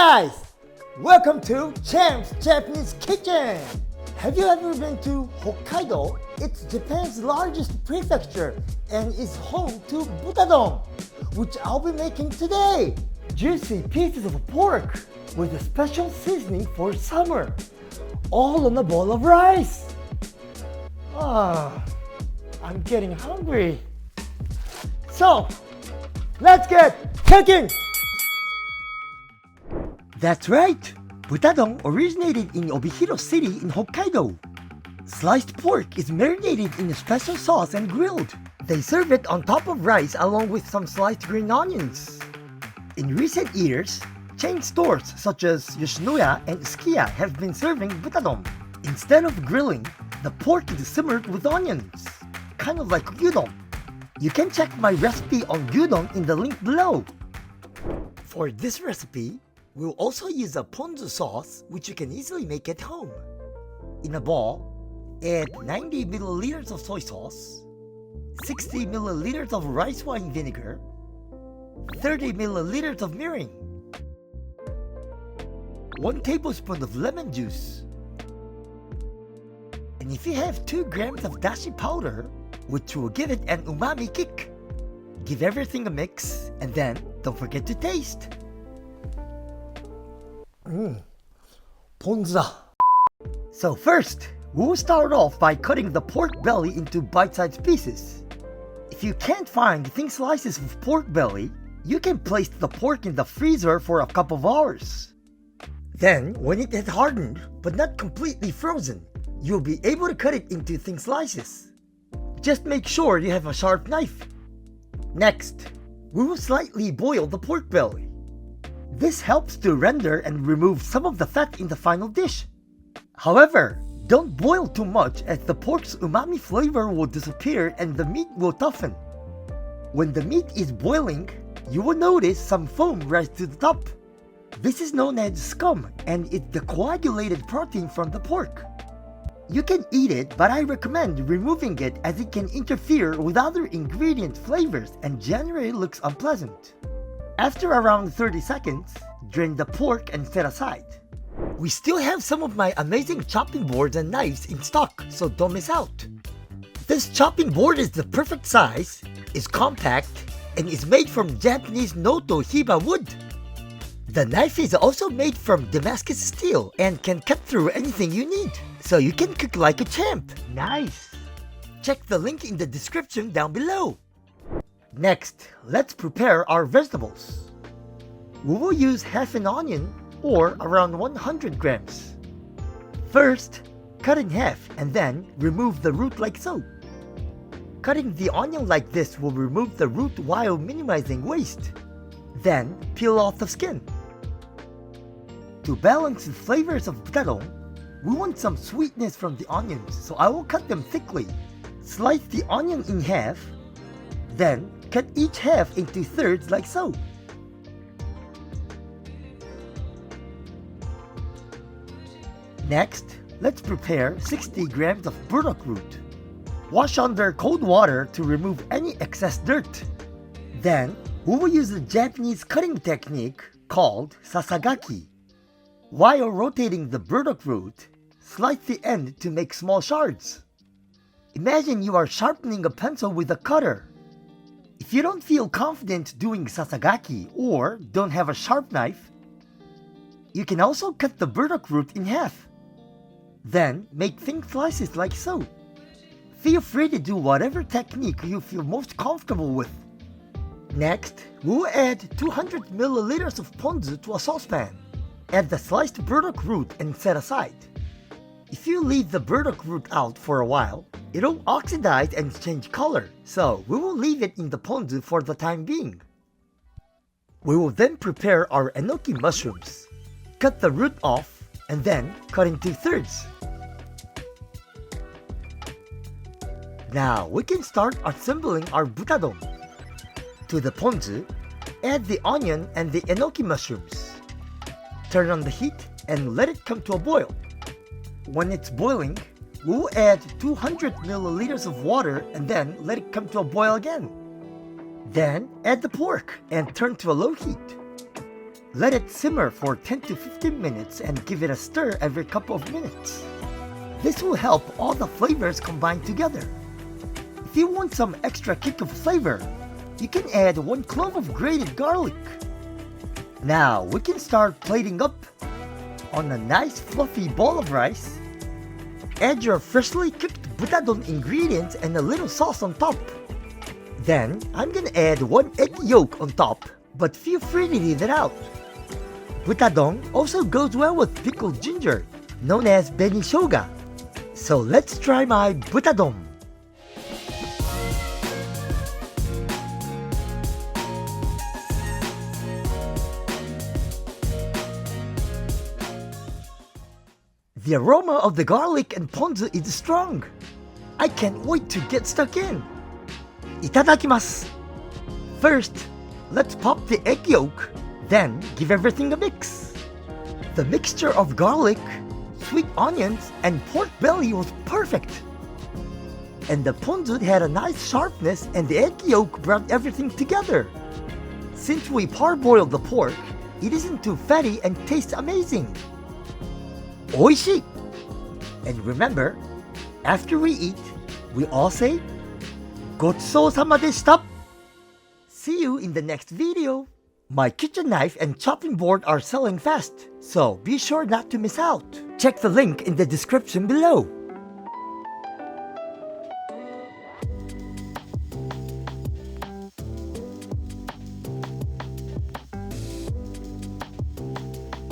guys! Welcome to Champ's Japanese Kitchen! Have you ever been to Hokkaido? It's Japan's largest prefecture and is home to Butadon, which I'll be making today. Juicy pieces of pork with a special seasoning for summer, all on a bowl of rice. I'm getting hungry. So, let's get cooking! That's right! Butadon originated in Obihiro City in Hokkaido. Sliced pork is marinated in a special sauce and grilled. They serve it on top of rice along with some sliced green onions. In recent years, chain stores such as Yoshinoya and Sukiya have been serving Butadon. Instead of grilling, the pork is simmered with onions, kind of like gyudon. You can check my recipe on gyudon in the link below. For this recipe, we'll also use a Ponzu sauce, which you can easily make at home. In a bowl, add 90 milliliters of soy sauce, 60 milliliters of rice wine vinegar, 30 milliliters of mirin, 1 tablespoon of lemon juice, and if you have 2 grams of dashi powder, which will give it an umami kick. Give everything a mix, and then don't forget to taste. Ponzu. So first, we'll start off by cutting the pork belly into bite-sized pieces. If you can't find thin slices of pork belly, you can place the pork in the freezer for a couple of hours. Then, when it has hardened, but not completely frozen, you'll be able to cut it into thin slices. Just make sure you have a sharp knife. Next, we will slightly boil the pork belly. This helps to render and remove some of the fat in the final dish. However, don't boil too much as the pork's umami flavor will disappear and the meat will toughen. When the meat is boiling, you will notice some foam rise to the top. This is known as scum and it's the coagulated protein from the pork. You can eat it, but I recommend removing it as it can interfere with other ingredient flavors and generally looks unpleasant. After around 30 seconds, drain the pork and set aside. We still have some of my amazing chopping boards and knives in stock, so don't miss out. This chopping board is the perfect size, is compact, and is made from Japanese Noto Hiba wood. The knife is also made from Damascus Steel and can cut through anything you need, so you can cook like a champ. Nice! Check the link in the description down below. Next, let's prepare our vegetables. We will use half an onion or around 100 grams. First, cut in half and then remove the root like so. Cutting the onion like this will remove the root while minimizing waste. Then, peel off the skin. To balance the flavors of Butadon, we want some sweetness from the onions, so I will cut them thickly. Slice the onion in half, then cut each half into thirds like so. Next, let's prepare 60 grams of burdock root. Wash under cold water to remove any excess dirt. Then, we will use a Japanese cutting technique called sasagaki. While rotating the burdock root, slice the end to make small shards. Imagine you are sharpening a pencil with a cutter. If you don't feel confident doing sasagaki or don't have a sharp knife, you can also cut the burdock root in half. Then make thin slices like so. Feel free to do whatever technique you feel most comfortable with. Next, we will add 200 milliliters of ponzu to a saucepan. Add the sliced burdock root and set aside. If you leave the burdock root out for a while, it'll oxidize and change color, so we will leave it in the ponzu for the time being. We will then prepare our enoki mushrooms. Cut the root off and then cut into thirds. Now we can start assembling our Butadon. To the ponzu, add the onion and the enoki mushrooms. Turn on the heat and let it come to a boil. When it's boiling, we'll add 200 milliliters of water and then let it come to a boil again. Then add the pork and turn to a low heat. Let it simmer for 10 to 15 minutes and give it a stir every couple of minutes. This will help all the flavors combine together. If you want some extra kick of flavor, you can add 1 clove of grated garlic. Now we can start plating up. On a nice fluffy ball of rice, add your freshly cooked Butadon ingredients and a little sauce on top. Then I'm gonna add 1 egg yolk on top, but feel free to leave it out. Butadon also goes well with pickled ginger, known as benishoga. So let's try my Butadon. The aroma of the garlic and ponzu is strong. I can't wait to get stuck in. Itadakimasu. First, let's pop the egg yolk, then give everything a mix. The mixture of garlic, sweet onions, and pork belly was perfect. And the ponzu had a nice sharpness and the egg yolk brought everything together. Since we parboiled the pork, it isn't too fatty and tastes amazing. Oishii! And remember, after we eat, we all say, Gotsou-sama deshita! See you in the next video! My kitchen knife and chopping board are selling fast, so be sure not to miss out. Check the link in the description below.